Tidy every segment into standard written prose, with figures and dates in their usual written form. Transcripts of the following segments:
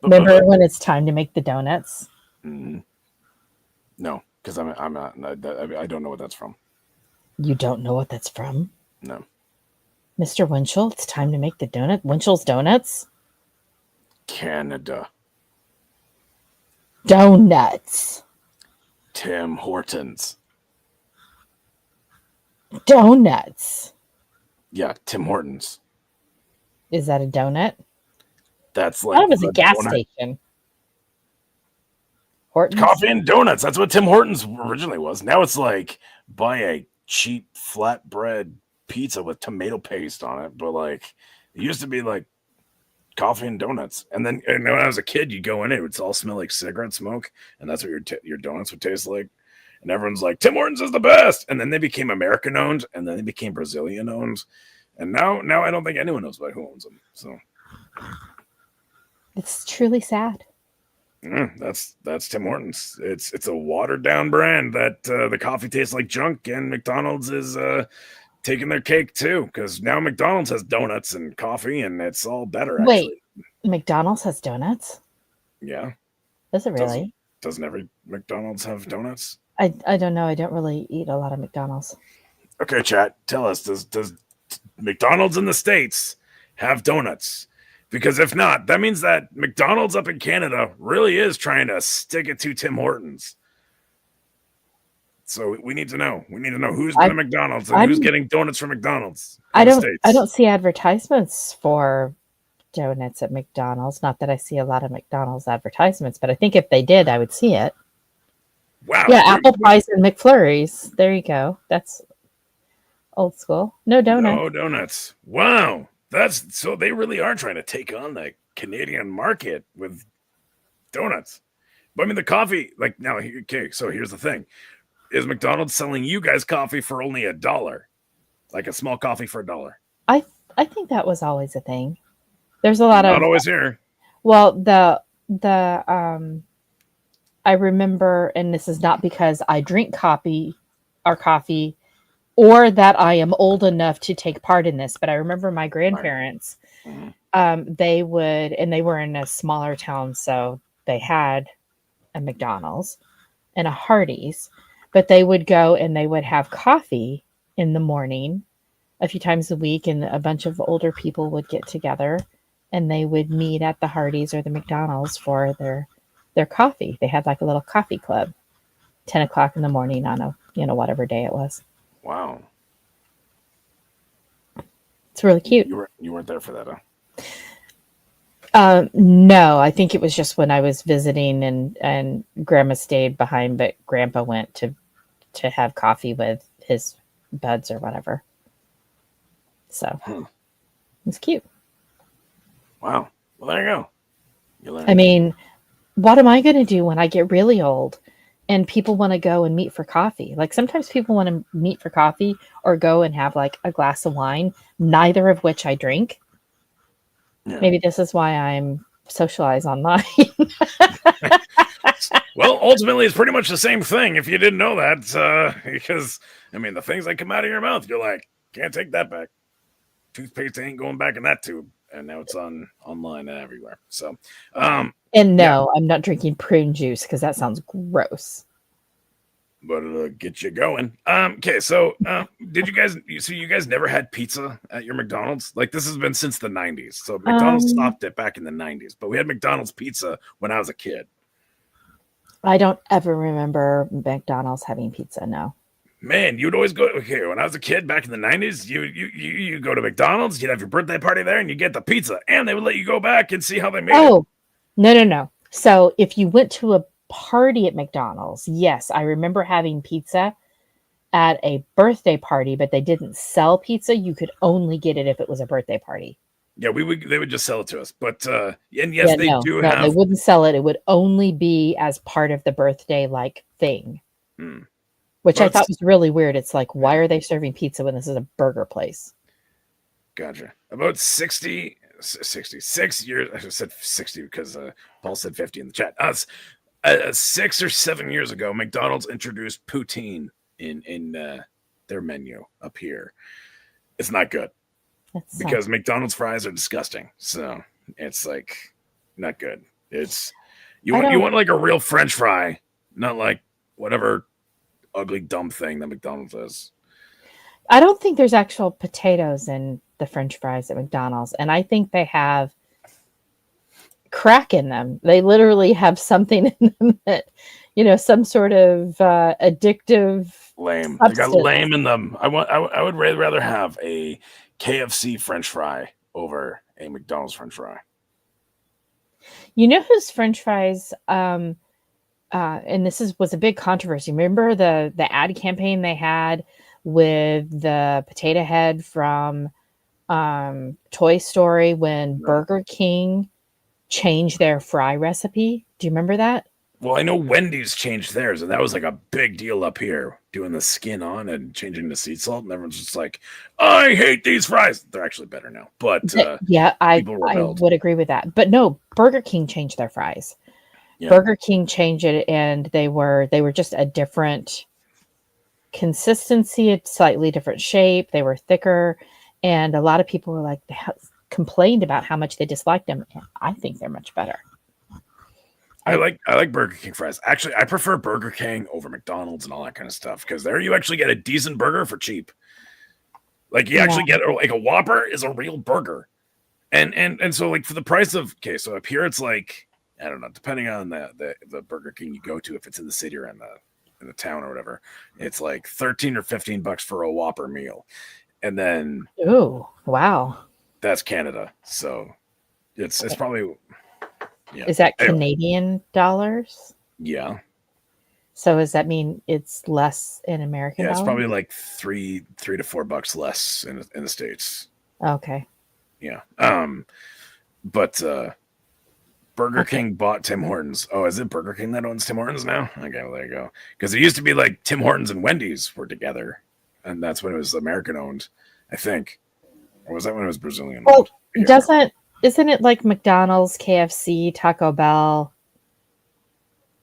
Remember when it's time to make the donuts? Mm, no, because I'm not. I don't know what that's from. You don't know what that's from? No, Mr. Winchell, it's time to make the donut. Winchell's Donuts? Canada. Donuts. Tim Hortons. Donuts. Yeah, Tim Hortons. Is that a donut? That's That like was a the gas donut. station. Hortons? Coffee and donuts. That's what Tim Hortons originally was. Now it's like buy a cheap flatbread pizza with tomato paste on it. But like it used to be like coffee and donuts. And when I was a kid, you go in it would all smell like cigarette smoke, and that's what your donuts would taste like. And everyone's like, Tim Hortons is the best. And then they became American owned, and then they became Brazilian owned. And now I don't think anyone knows about who owns them. So It's truly sad. that's Tim Hortons. It's a watered down brand that the coffee tastes like junk, and McDonald's is taking their cake too because now McDonald's has donuts and coffee, and it's all better Wait, actually. McDonald's has donuts? Yeah, Does it doesn't really? doesn't every McDonald's have donuts? I don't know. I don't really eat a lot of McDonald's. Okay, chat, tell us does McDonald's in the states have donuts? Because if not, that means that McDonald's up in Canada really is trying to stick it to Tim Hortons. So we need to know. We need to know who's been I to McDonald's and I who's getting donuts from McDonald's in I the don't states. see advertisements for donuts at McDonald's. Not that I see a lot of McDonald's advertisements, but I think if they did, I would see it. Wow. Yeah, apple pies and McFlurries. There you go. That's old school. No donuts. No donuts. Wow. That's so they really are trying to take on the Canadian market with donuts. But I mean the coffee, like now okay, so here's the thing. Is McDonald's selling you guys coffee for only $1? Like a small coffee for $1? I I think that was always a thing. There's a lot Not of always here. well, the I remember, and this is not because I drink coffee or that I am old enough to take part in this, but I remember my Right. grandparents, Mhm. they would, and they were in a smaller town, so they had a McDonald's and a Hardee's, but they would go and they would have coffee in the morning a few times a week, and a bunch of older people would get together and they would meet at the Hardee's or the McDonald's for their coffee. They had like a little coffee club, 10 o'clock in the morning on a whatever day it was. Wow. It's really cute. You weren't there for that, huh? No, I think it was just when I was visiting and Grandma stayed behind, but Grandpa went to have coffee with his buds or whatever. So Hmm. it's cute. Wow. Well there you go. You I learned. mean, what am I going to do when I get really old and people want to go and meet for coffee? Like sometimes people want to meet for coffee or go and have like a glass of wine, neither of which I drink. Yeah. Maybe this is why I'm socialized online. Well, ultimately, it's pretty much the same thing. If you didn't know that, because I mean, the things that come out of your mouth, you're like, can't take that back. Toothpaste ain't going back in that tube, and now it's online and everywhere. So, And yeah, no, I'm not drinking prune juice because that sounds gross. but it'll get you going. Okay, so did you guys? So you guys never had pizza at your McDonald's? Like this has been since the '90s. So McDonald's Um, stopped it back in the '90s, but we had McDonald's pizza when I was a kid. I don't ever remember McDonald's having pizza. No. Man, you'd always go. Okay, when I was a kid back in the '90s, you go to McDonald's, you'd have your birthday party there, and you get the pizza, and they would let you go back and see how they made it. Oh, no, no, no. So if you went to a party at McDonald's, yes, I remember having pizza at a birthday party, but they didn't sell pizza. You could only get it if it was a birthday party. Yeah, they would just sell it to us, but and yes, Yeah, they no, do no, they have. wouldn't sell it. It would only be as part of the birthday like thing, Hmm, which well, I thought it's was really weird. It's like, why yeah, are they serving pizza when this is a burger place? gotcha. About 66 years. I said 60 because Paul said 50 in the chat. 6 or 7 years ago, McDonald's introduced poutine in their menu up here. It's not good. That sounds Because McDonald's fries are disgusting. So it's like not good. It's I you don't want like a real French fry, not like whatever ugly dumb thing that McDonald's is. I don't think there's actual potatoes in the French fries at McDonald's, and I think they have crack in them. They literally have something in them that, some sort of addictive Lame. They got substance. lame in them. I would rather have a KFC French fry over a McDonald's French fry. You know whose French fries? And was a big controversy. Remember the ad campaign they had with the potato head from Toy Story when Burger King changed their fry recipe? Do you remember that? Well, I know Wendy's changed theirs, and that was like a big deal up here, doing the skin on and changing the sea salt, and everyone's just like, "I hate these fries." They're actually better now, but Yeah, I people rebelled. would agree with that. But no, Burger King changed their fries. Yeah. Burger King changed it, and they were just a different consistency, a slightly different shape. They were thicker, and a lot of people were like, complained about how much they disliked them. I think they're much better. I like Burger King fries. Actually, I prefer Burger King over McDonald's and all that kind of stuff because there you actually get a decent burger for cheap. Like you actually get like a Whopper is a real burger, and so like for the price of so up here it's like I don't know, depending on the Burger King you go to, if it's in the city or in the town or whatever, it's like $13 or $15 for a Whopper meal, and then wow, that's Canada, so it's probably. Yeah. Is that Canadian dollars? Yeah. So does that mean it's less in American dollars? Yeah, it's probably like $3 to $4 less in the States. Okay. Yeah. But Burger King bought Tim Hortons. Oh, is it Burger King that owns Tim Hortons now? Okay, well, there you go. Because it used to be like Tim Hortons and Wendy's were together, and that's when it was American owned, I think. Or was that when it was Brazilian owned? Well, isn't it like McDonald's, KFC, Taco Bell,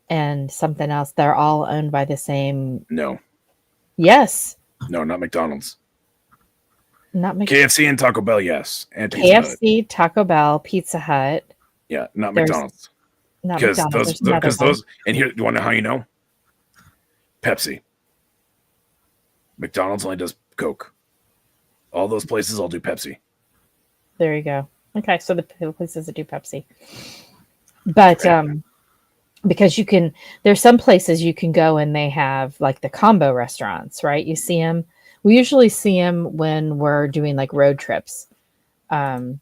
and something else? They're all owned by the same. No. Yes. No, not McDonald's. Not KFC and Taco Bell, yes, and KFC, Taco Bell, Pizza Hut. Yeah, not McDonald's. Not McDonald's. Because those. And here, you want to know how you know? Pepsi. McDonald's only does Coke. All those places all do Pepsi. There you go. Okay, so the places that do Pepsi. But because there's some places you can go and they have like the combo restaurants, right? You see them. We usually see them when we're doing like road trips. And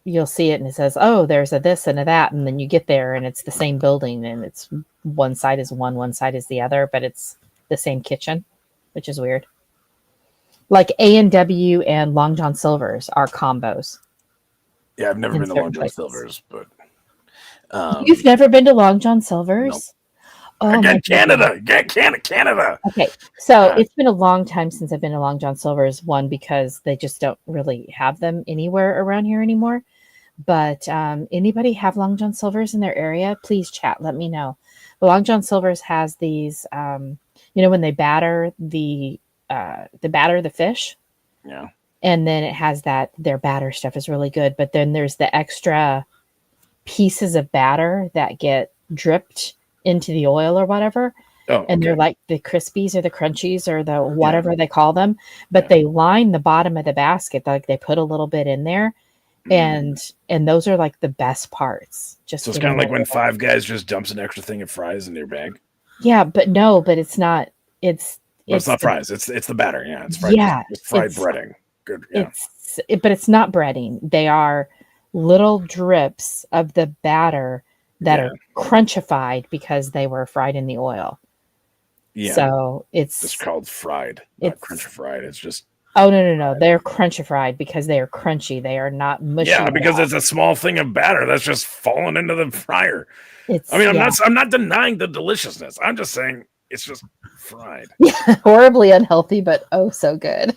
you'll see it and it says, oh, there's a this and a that. And then you get there and it's the same building and it's one side is one side is the other, but it's the same kitchen, which is weird. Like A&W and Long John Silver's are combos. Yeah, I've never been to Long John Silver's, but you've never been to Long John Silver's? No. Oh, get Canada. Get Canada. Okay, so it's been a long time since I've been to Long John Silver's. One, because they just don't really have them anywhere around here anymore. But anybody have Long John Silver's in their area? Please chat. Let me know. But Long John Silver's has these, when they batter the fish. Yeah. And then it has their batter stuff is really good. But then there's the extra pieces of batter that get dripped into the oil or whatever. Oh, and they're like the crispies or the crunchies or the whatever they call them. But they line the bottom of the basket. Like they put a little bit in there. And those are like the best parts. So it's kind of like when Five Guys just dumps an extra thing of fries in their bag. Yeah, but it's not. It's not fries. It's the batter. Yeah, it's fried. Yeah, it's fried breading. Good. Yeah. But it's not breading. They are little drips of the batter that are crunchified because they were fried in the oil. Yeah. So it's called fried, not crunchified. It's just. Oh no! They're crunchified because they are crunchy. They are not mushy. Yeah, because it's a small thing of batter that's just fallen into the fryer. I'm not denying the deliciousness. I'm just saying it's just fried. Horribly unhealthy, but oh so good.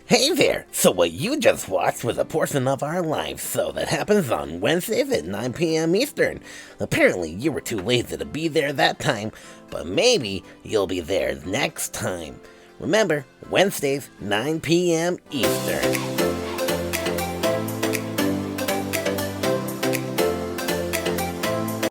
Hey there! So what you just watched was a portion of our live show that happens on Wednesdays at 9 p.m. Eastern. Apparently you were too lazy to be there that time, but maybe you'll be there next time. Remember, Wednesdays, 9 p.m. Eastern.